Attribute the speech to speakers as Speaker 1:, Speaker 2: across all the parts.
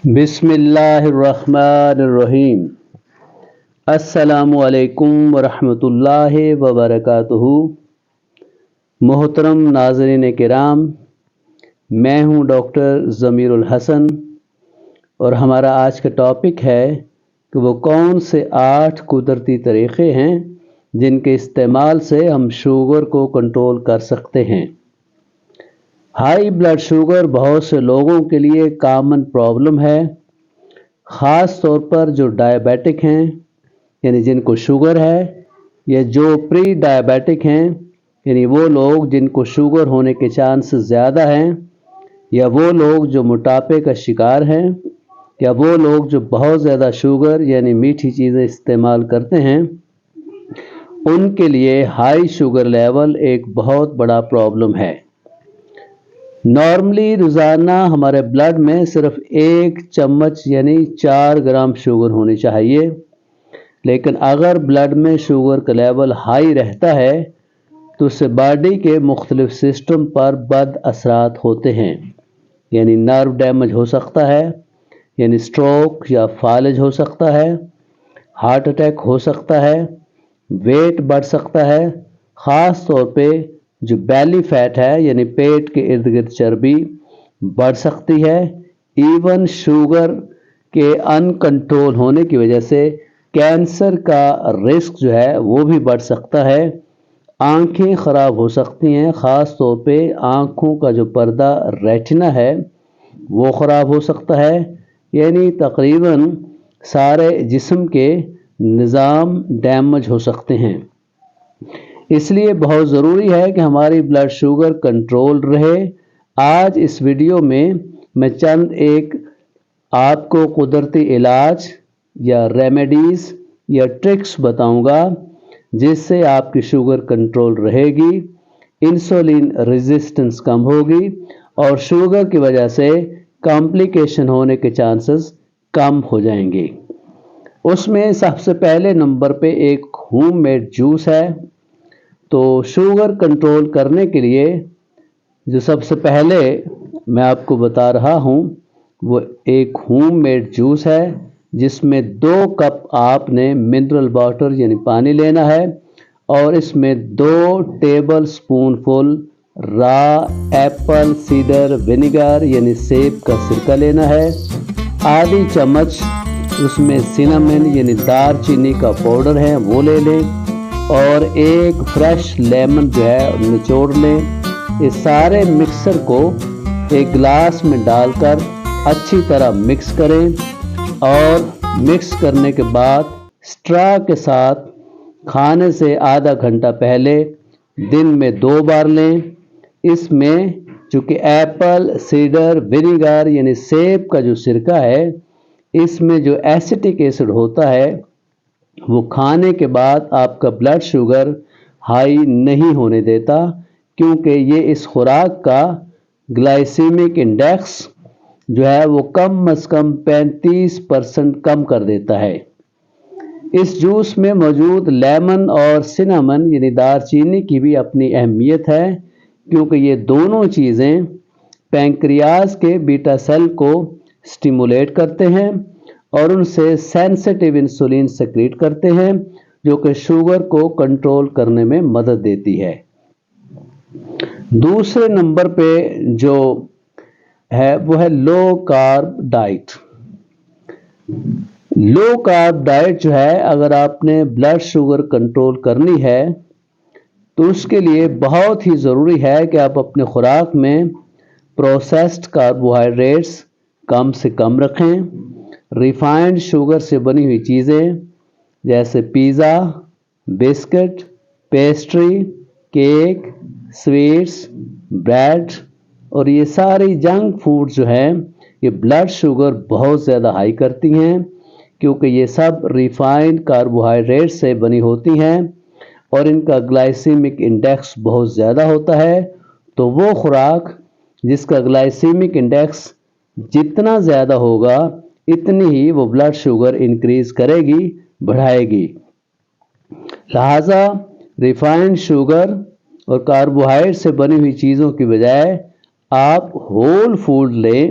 Speaker 1: بسم اللہ الرحمن الرحیم۔ السلام علیکم ورحمۃ اللہ وبرکاتہ۔ محترم ناظرین کرام، میں ہوں ڈاکٹر ضمیر الحسن اور ہمارا آج کا ٹاپک ہے کہ وہ کون سے 8 قدرتی طریقے ہیں جن کے استعمال سے ہم شوگر کو کنٹرول کر سکتے ہیں۔ ہائی بلڈ شوگر بہت سے لوگوں کے لیے کامن پرابلم ہے، خاص طور پر جو ڈائبیٹک ہیں، یعنی جن کو شوگر ہے، یا جو پری ڈائبیٹک ہیں، یعنی وہ لوگ جن کو شوگر ہونے کے چانسز زیادہ ہیں، یا وہ لوگ جو موٹاپے کا شکار ہیں، یا وہ لوگ جو بہت زیادہ شوگر یعنی میٹھی چیزیں استعمال کرتے ہیں۔ ان کے لیے ہائی شوگر لیول ایک بہت بڑا پرابلم ہے۔ نارملی روزانہ ہمارے بلڈ میں صرف 1 چمچ یعنی 4 گرام شوگر ہونی چاہیے، لیکن اگر بلڈ میں شوگر کا لیول ہائی رہتا ہے تو اس سے باڈی کے مختلف سسٹم پر بد اثرات ہوتے ہیں، یعنی نرو ڈیمیج ہو سکتا ہے، یعنی سٹروک یا فالج ہو سکتا ہے، ہارٹ اٹیک ہو سکتا ہے، ویٹ بڑھ سکتا ہے، خاص طور پہ جو بیلی فیٹ ہے یعنی پیٹ کے ارد گرد چربی بڑھ سکتی ہے۔ ایون شوگر کے ان کنٹرول ہونے کی وجہ سے کینسر کا رسک جو ہے وہ بھی بڑھ سکتا ہے۔ آنکھیں خراب ہو سکتی ہیں، خاص طور پہ آنکھوں کا جو پردہ ریٹنا ہے وہ خراب ہو سکتا ہے، یعنی تقریباً سارے جسم کے نظام ڈیمیج ہو سکتے ہیں۔ اس لیے بہت ضروری ہے کہ ہماری بلڈ شوگر کنٹرول رہے۔ آج اس ویڈیو میں چند ایک آپ کو قدرتی علاج یا ریمیڈیز یا ٹرکس بتاؤں گا جس سے آپ کی شوگر کنٹرول رہے گی، انسولین ریزسٹنس کم ہوگی اور شوگر کی وجہ سے کمپلیکیشن ہونے کے چانسز کم ہو جائیں گے۔ اس میں سب سے پہلے نمبر پہ ایک ہوم میڈ جوس ہے۔ تو شوگر کنٹرول کرنے کے لیے جو سب سے پہلے میں آپ کو بتا رہا ہوں وہ ایک ہوم میڈ جوس ہے، جس میں 2 کپ آپ نے منرل واٹر یعنی پانی لینا ہے، اور اس میں 2 ٹیبل سپون فل را ایپل سیڈر ونیگر یعنی سیب کا سرکہ لینا ہے، آدھی چمچ اس میں سینامن یعنی دار چینی کا پاؤڈر ہے وہ لے لیں، اور ایک فریش لیمن جو ہے نچوڑ لیں۔ اس سارے مکسر کو ایک گلاس میں ڈال کر اچھی طرح مکس کریں، اور مکس کرنے کے بعد اسٹرا کے ساتھ کھانے سے آدھا گھنٹہ پہلے دن میں 2 بار لیں۔ اس میں چونکہ ایپل سیڈر ونیگر یعنی سیب کا جو سرکہ ہے، اس میں جو ایسیٹک ایسڈ ہوتا ہے وہ کھانے کے بعد آپ کا بلڈ شوگر ہائی نہیں ہونے دیتا، کیونکہ یہ اس خوراک کا گلائسیمک انڈیکس جو ہے وہ کم از کم 35% کم کر دیتا ہے۔ اس جوس میں موجود لیمن اور سینامن یعنی دار چینی کی بھی اپنی اہمیت ہے، کیونکہ یہ دونوں چیزیں پینکریاز کے بیٹا سیل کو سٹیمولیٹ کرتے ہیں اور ان سے سینسٹیو انسولین سیکریٹ کرتے ہیں، جو کہ شوگر کو کنٹرول کرنے میں مدد دیتی ہے۔ دوسرے نمبر پہ جو ہے وہ ہے لو کارب ڈائٹ۔ لو کارب ڈائٹ جو ہے، اگر آپ نے بلڈ شوگر کنٹرول کرنی ہے تو اس کے لیے بہت ہی ضروری ہے کہ آپ اپنے خوراک میں پروسیسڈ کاربوہائیڈریٹس کم سے کم رکھیں۔ ریفائنڈ شوگر سے بنی ہوئی چیزیں جیسے pizza, biscuit, pastry, cake, sweets, bread اور یہ ساری جنک فوڈ جو ہیں یہ بلڈ شوگر بہت زیادہ ہائی کرتی ہیں، کیونکہ یہ سب ریفائنڈ کاربوہائیڈریٹ سے بنی ہوتی ہیں اور ان کا گلائسیمک انڈیکس بہت زیادہ ہوتا ہے۔ تو وہ خوراک جس کا گلائسیمک انڈیکس جتنا زیادہ ہوگا اتنی ہی وہ بلڈ شوگر انکریز کرے گی، بڑھائے گی۔ لہٰذا ریفائنڈ شوگر اور کاربوہائیڈریٹ سے بنی ہوئی چیزوں کی بجائے آپ ہول فوڈ لیں،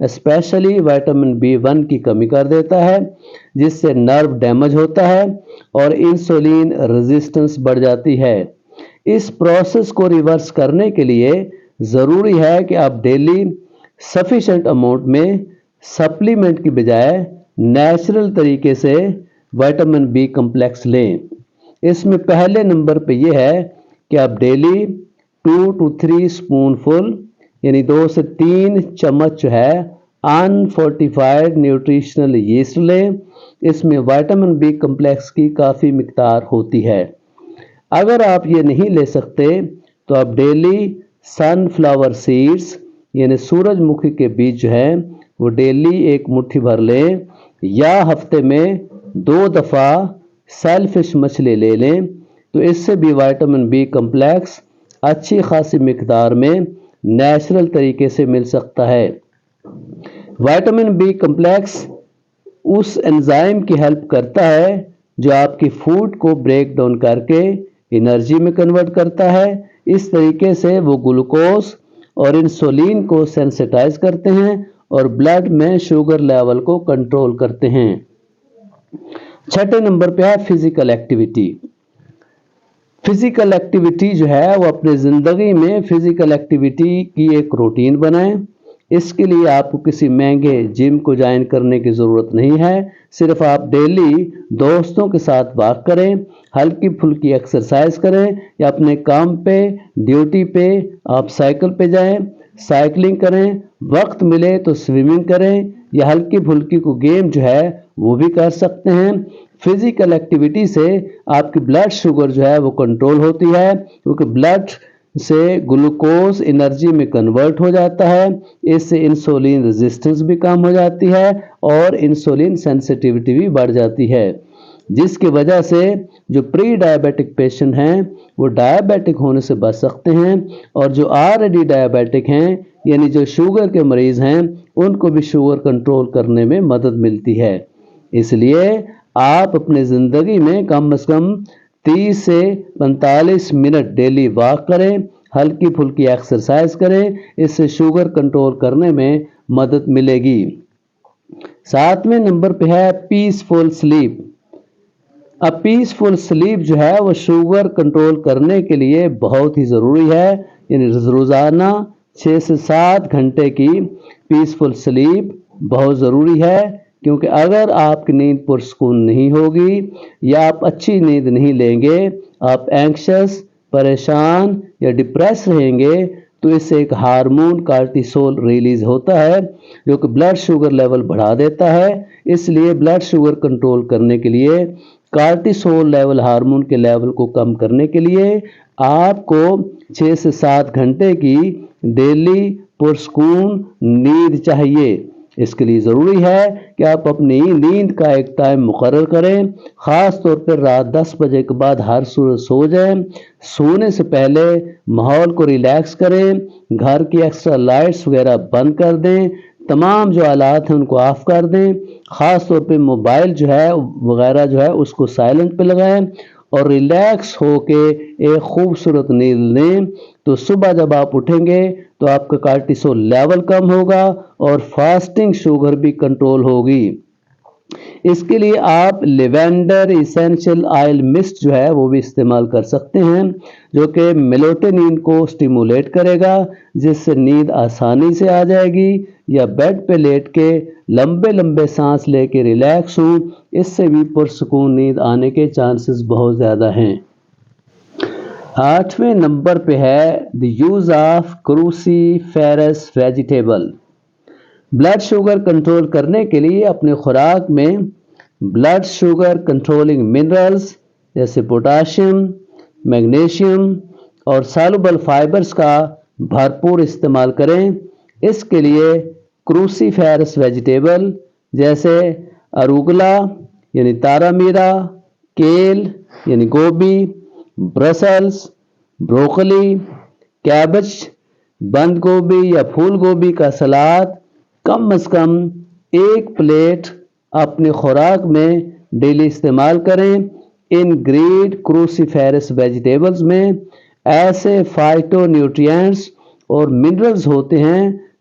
Speaker 1: اسپیشلی وائٹامن B1 کی کمی کر دیتا ہے، جس سے نرو ڈیمیج ہوتا ہے اور انسولین ریزسٹنس بڑھ جاتی ہے۔ اس پروسیس کو ریورس کرنے کے لیے ضروری ہے کہ آپ ڈیلی سفیشینٹ اماؤنٹ میں سپلیمنٹ کی بجائے نیچرل طریقے سے وائٹامن B کمپلیکس لیں۔ اس میں پہلے نمبر پہ یہ ہے کہ آپ ڈیلی 2 to 3 اسپون فل یعنی 2 سے 3 چمچ جو ہے انفورٹیفائڈ نیوٹریشنل یسٹ لیں۔ اس میں وائٹامن B کمپلیکس کی کافی مقدار ہوتی ہے۔ اگر آپ یہ نہیں لے سکتے تو آپ ڈیلی سن فلاور سیڈز یعنی سورج مکھی کے بیج جو ہیں وہ ڈیلی 1 مٹھی بھر لیں، یا ہفتے میں 2 دفعہ سیل فش مچھلی لے لیں، تو اس سے بھی وائٹامن B کمپلیکس اچھی خاصی مقدار میں نیچرل طریقے سے مل سکتا ہے۔ وائٹامن B کمپلیکس اس انزائم کی ہیلپ کرتا ہے جو آپ کی فوڈ کو بریک ڈاؤن کر کے انرجی میں کنورٹ کرتا ہے۔ اس طریقے سے وہ گلوکوز اور انسولین کو سینسیٹائز کرتے ہیں اور بلڈ میں شوگر لیول کو کنٹرول کرتے ہیں۔ چھٹے نمبر پہ ہے فزیکل ایکٹیویٹی۔ فزیکل ایکٹیویٹی جو ہے وہ اپنے زندگی میں فزیکل ایکٹیویٹی کی ایک روٹین بنائیں۔ اس کے لیے آپ کو کسی مہنگے جم کو جوائن کرنے کی ضرورت نہیں ہے، صرف آپ ڈیلی دوستوں کے ساتھ واک کریں، ہلکی پھلکی ایکسرسائز کریں، یا اپنے کام پہ ڈیوٹی پہ آپ سائیکل پہ جائیں، سائیکلنگ کریں، وقت ملے تو سوئمنگ کریں، یا ہلکی پھلکی کو گیم جو ہے وہ بھی کر سکتے ہیں۔ فزیکل ایکٹیویٹی سے آپ کی بلڈ شوگر جو ہے وہ کنٹرول ہوتی ہے، کیونکہ بلڈ سے گلوکوز انرجی میں کنورٹ ہو جاتا ہے۔ اس سے انسولین ریزسٹنس بھی کم ہو جاتی ہے اور انسولین سینسیٹیوٹی بھی بڑھ جاتی ہے، جس کی وجہ سے جو پری ڈائبیٹک پیشنٹ ہیں وہ ڈائبیٹک ہونے سے بچ سکتے ہیں، اور جو آلریڈی ڈائبیٹک ہیں یعنی جو شوگر کے مریض ہیں ان کو بھی شوگر کنٹرول کرنے میں مدد ملتی ہے۔ اس لیے آپ اپنے زندگی میں کم از کم 30 سے 45 منٹ ڈیلی واک کریں، ہلکی پھلکی ایکسرسائز کریں، اس سے شوگر کنٹرول کرنے میں مدد ملے گی۔ 7ویں نمبر پہ ہے پیسفل سلیپ۔ اب پیسفل سلیپ جو ہے وہ شوگر کنٹرول کرنے کے لیے بہت ہی ضروری ہے، یعنی روزانہ 6 سے 7 گھنٹے کی پیسفل سلیپ بہت ضروری ہے، کیونکہ اگر آپ کی نیند پرسکون نہیں ہوگی یا آپ اچھی نیند نہیں لیں گے، آپ اینکشس، پریشان یا ڈپریس رہیں گے، تو اس سے ایک ہارمون کارٹیسول ریلیز ہوتا ہے جو کہ بلڈ شوگر لیول بڑھا دیتا ہے۔ اس لیے بلڈ شوگر کنٹرول کرنے کے لیے، کارٹیسول لیول ہارمون کے لیول کو کم کرنے کے لیے آپ کو 6 سے 7 گھنٹے کی ڈیلی پرسکون نیند چاہیے۔ اس کے لیے ضروری ہے کہ آپ اپنی نیند کا ایک ٹائم مقرر کریں، خاص طور پر رات 10 بجے کے بعد ہر صورت سو جائیں۔ سونے سے پہلے ماحول کو ریلیکس کریں، گھر کی ایکسٹرا لائٹس وغیرہ بند کر دیں، تمام جو آلات ہیں ان کو آف کر دیں، خاص طور پہ موبائل جو ہے وغیرہ جو ہے اس کو سائلنٹ پہ لگائیں، اور ریلیکس ہو کے ایک خوبصورت نیند لیں۔ تو صبح جب آپ اٹھیں گے تو آپ کا کارٹیسول لیول کم ہوگا اور فاسٹنگ شوگر بھی کنٹرول ہوگی۔ اس کے لیے آپ لیوینڈر ایسینشل آئل مسٹ جو ہے وہ بھی استعمال کر سکتے ہیں، جو کہ میلیٹونین کو سٹیمولیٹ کرے گا، جس سے نیند آسانی سے آ جائے گی، یا بیڈ پہ لیٹ کے لمبے لمبے سانس لے کے ریلیکس ہوں، اس سے بھی پرسکون نیند آنے کے چانسز بہت زیادہ ہیں۔ 8ویں نمبر پہ ہے the use of cruciferous vegetable. Blood sugar control کرنے کے لیے اپنے خوراک میں بلڈ شوگر کنٹرولنگ منرلز جیسے پوٹاشیم، میگنیشیم اور سالوبل فائبرز کا بھرپور استعمال کریں۔ اس کے لیے کروسیفیرس ویجیٹیبل جیسے اروگلا یعنی تارا میرا، کیل یعنی گوبھی، برسلز، بروکلی، کیبج، بند گوبھی یا پھول گوبھی کا سلاد کم از کم 1 پلیٹ اپنے خوراک میں ڈیلی استعمال کریں۔ ان گریڈ کروسیفیرس ویجیٹیبلز میں ایسے فائٹو نیوٹرینٹس اور منرلز ہوتے ہیں